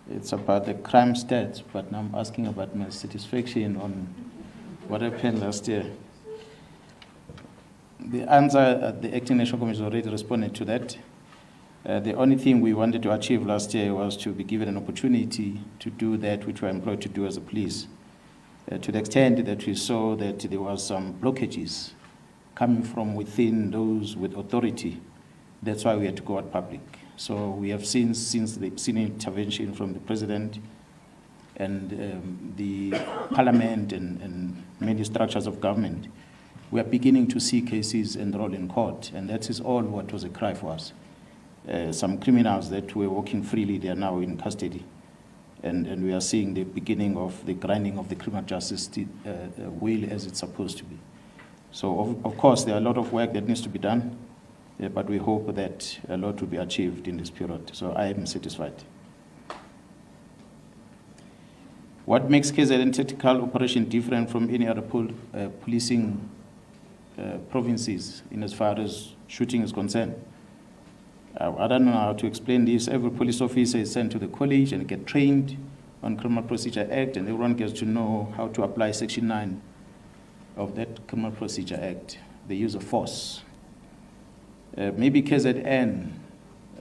It's about the crime stats, but now I'm asking about my satisfaction on what happened last year. The answer, the Acting National Commission already responded to that. The only thing we wanted to achieve last year was to be given an opportunity to do that which we were employed to do as a police. To the extent that we saw that there was some blockages coming from within those with authority, that's why we had to go out public. So we have seen, since the intervention from the President and the Parliament and many structures of government, we are beginning to see cases enroll in court, and that is all what was a cry for us. Some criminals that were walking freely, they are now in custody. And we are seeing the beginning of the grinding of the criminal justice wheel as it's supposed to be. So, of course, there are a lot of work that needs to be done, but we hope that a lot will be achieved in this period. So I am satisfied. What makes KZN tactical operation different from any other policing provinces in as far as shooting is concerned? I don't know how to explain this. Every police officer is sent to the college and get trained on Criminal Procedure Act, and everyone gets to know how to apply Section 9 of that Criminal Procedure Act, the use of force. Maybe KZN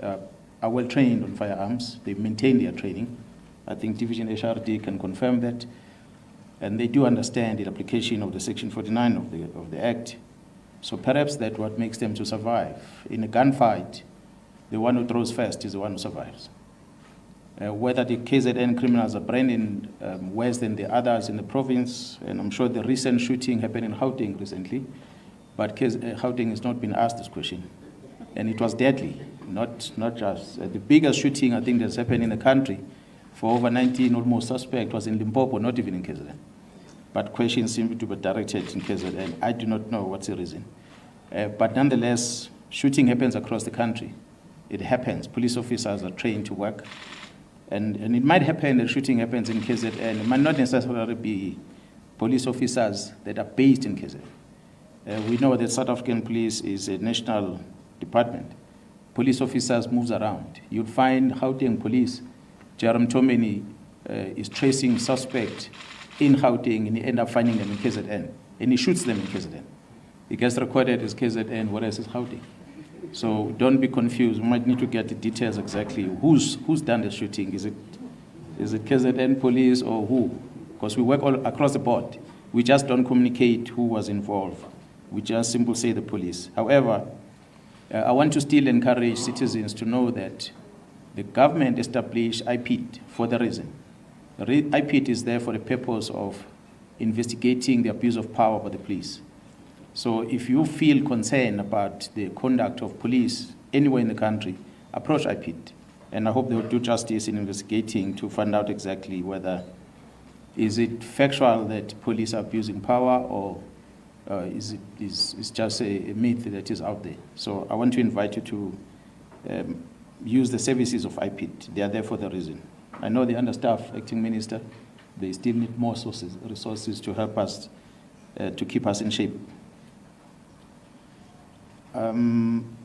are well trained on firearms. They maintain their training. I think Division HRD can confirm that. And they do understand the application of the Section 49 of the Act. So perhaps that's what makes them to survive. In a gunfight, the one who throws first is the one who survives. Whether the KZN criminals are branding worse than the others in the province, and I'm sure the recent shooting happened in Gauteng recently, but Gauteng has not been asked this question. And it was deadly, not just. The biggest shooting I think that's happened in the country for over 19 almost suspect was in Limpopo, not even in KZN. But questions seem to be directed in KZN. I do not know what's the reason. But nonetheless, shooting happens across the country. It happens. Police officers are trained to work. And it might happen that shooting happens in KZN. It might not necessarily be police officers that are based in KZN. We know that South African police is a national department. Police officers moves around. You'd find Gauteng police, Jerome Tomeni is tracing suspect in Gauteng, and he ends up finding them in KZN. And he shoots them in KZN. It gets recorded as KZN, whereas it's Gauteng. So don't be confused. We might need to get the details exactly. Who's done the shooting? Is it KZN police or who? Because we work all across the board. We just don't communicate who was involved. We just simply say the police. However, I want to still encourage citizens to know that the government established IPID for the reason. IPID is there for the purpose of investigating the abuse of power by the police. So if you feel concerned about the conduct of police anywhere in the country, approach IPID. And I hope they will do justice in investigating to find out exactly whether is it factual that police are abusing power, or is just a myth that is out there. So I want to invite you to use the services of IPID. They are there for the reason. I know the understaffed acting minister. They still need more resources to help us, to keep us in shape. I'm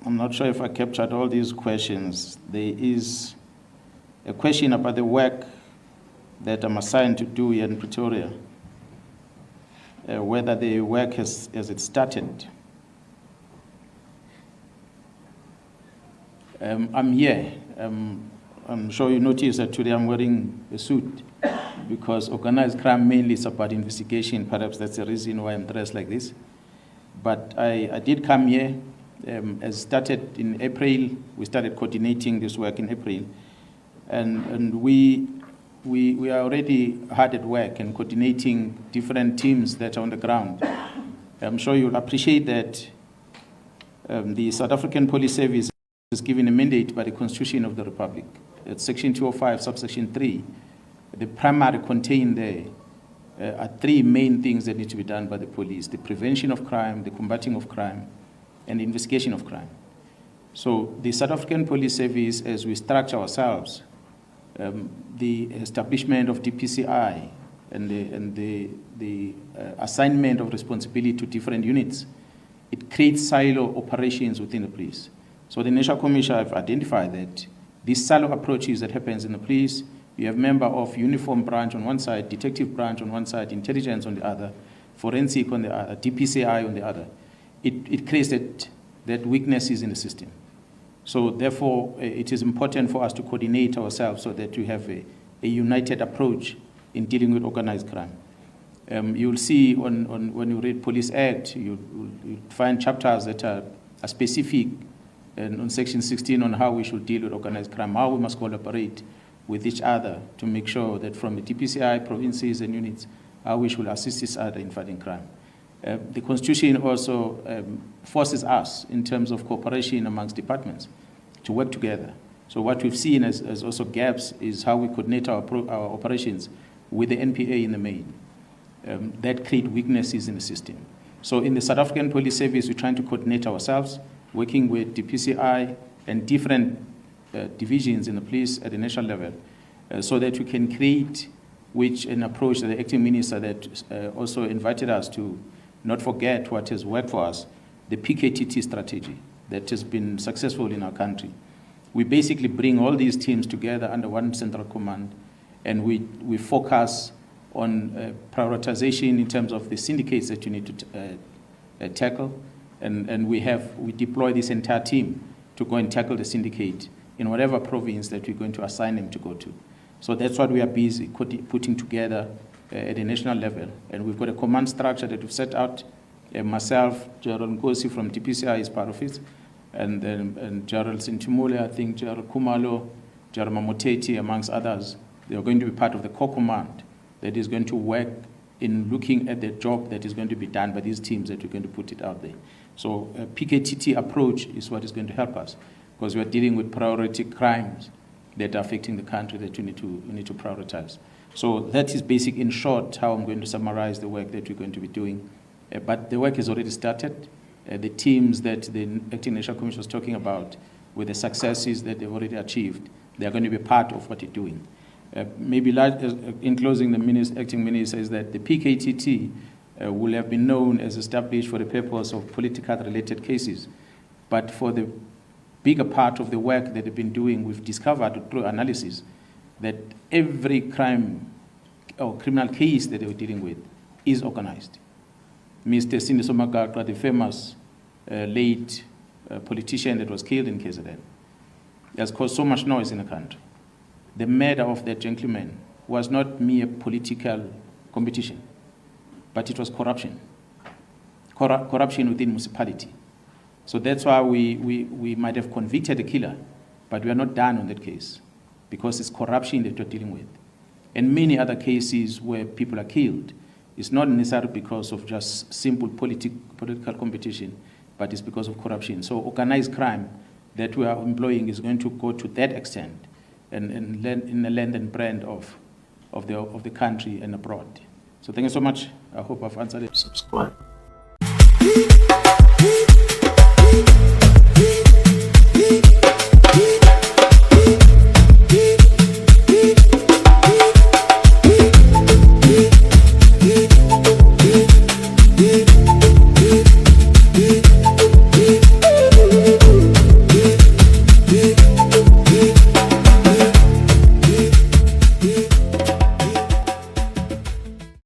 not sure if I captured all these questions. There is a question about the work that I'm assigned to do here in Pretoria, whether the work has it started. I'm here. I'm sure you noticed that today I'm wearing a suit because organized crime mainly is about investigation. Perhaps that's the reason why I'm dressed like this. But I did come here. As started in April, we started coordinating this work in April. And we are already hard at work and coordinating different teams that are on the ground. I'm sure you'll appreciate that the South African Police Service is given a mandate by the Constitution of the Republic. It's Section 205, subsection 3. The primary contained there are three main things that need to be done by the police: the prevention of crime, the combating of crime, and the investigation of crime. So the South African Police Service, as we structure ourselves, the establishment of DPCI and the assignment of responsibility to different units, it creates silo operations within the police. So the National Commission have identified that these silo approaches that happens in the police. You have member of uniform branch on one side, detective branch on one side, intelligence on the other, forensic on the other, DPCI on the other. It creates that weaknesses in the system. So therefore, it is important for us to coordinate ourselves so that we have a united approach in dealing with organized crime. You'll see when you read Police Act, you'll find chapters that are specific and on Section 16 on how we should deal with organized crime, how we must collaborate with each other to make sure that from the DPCI, provinces and units, how we should assist each other in fighting crime. The Constitution also forces us in terms of cooperation amongst departments to work together. So what we've seen as also gaps is how we coordinate our operations with the NPA in the main. That create weaknesses in the system. So in the South African Police Service, we're trying to coordinate ourselves, working with DPCI and different divisions in the police at the national level, so that we can create an approach that the acting minister that also invited us to not forget what has worked for us, the PKTT strategy that has been successful in our country. We basically bring all these teams together under one central command, and we focus on prioritization in terms of the syndicates that you need to tackle, and we deploy this entire team to go and tackle the syndicate in whatever province that we're going to assign them to go to. So that's what we are busy putting together at the national level. And we've got a command structure that we've set out. Myself, Gerald Ngosi from DPCI is part of it, and Gerald Sintimule, I think Gerald Kumalo, Gerald Mamoteti, amongst others. They are going to be part of the core command that is going to work in looking at the job that is going to be done by these teams that we're going to put it out there. So a PKTT approach is what is going to help us, because we are dealing with priority crimes that are affecting the country that we need to prioritize. So that is basic, in short, how I'm going to summarize the work that we're going to be doing. But the work has already started. The teams that the Acting National Commission was talking about, with the successes that they've already achieved, they are going to be part of what they're doing. Maybe in closing, the acting minister says that the PKTT will have been known as established for the purpose of political-related cases. But for the bigger part of the work that they've been doing, we've discovered through analysis that every crime or criminal case that they were dealing with is organized. Mr. Sindiso Magagwa, the famous late politician that was killed in KZN, has caused so much noise in the country. The murder of that gentleman was not mere political competition, but it was corruption. Corruption within municipality. So that's why we might have convicted the killer, but we are not done on that case, because it's corruption that we're dealing with. And many other cases where people are killed, it's not necessarily because of just simple political competition, but it's because of corruption. So organized crime that we are employing is going to go to that extent, and in the land and brand of the country and abroad. So thank you so much. I hope I've answered it. Subscribe.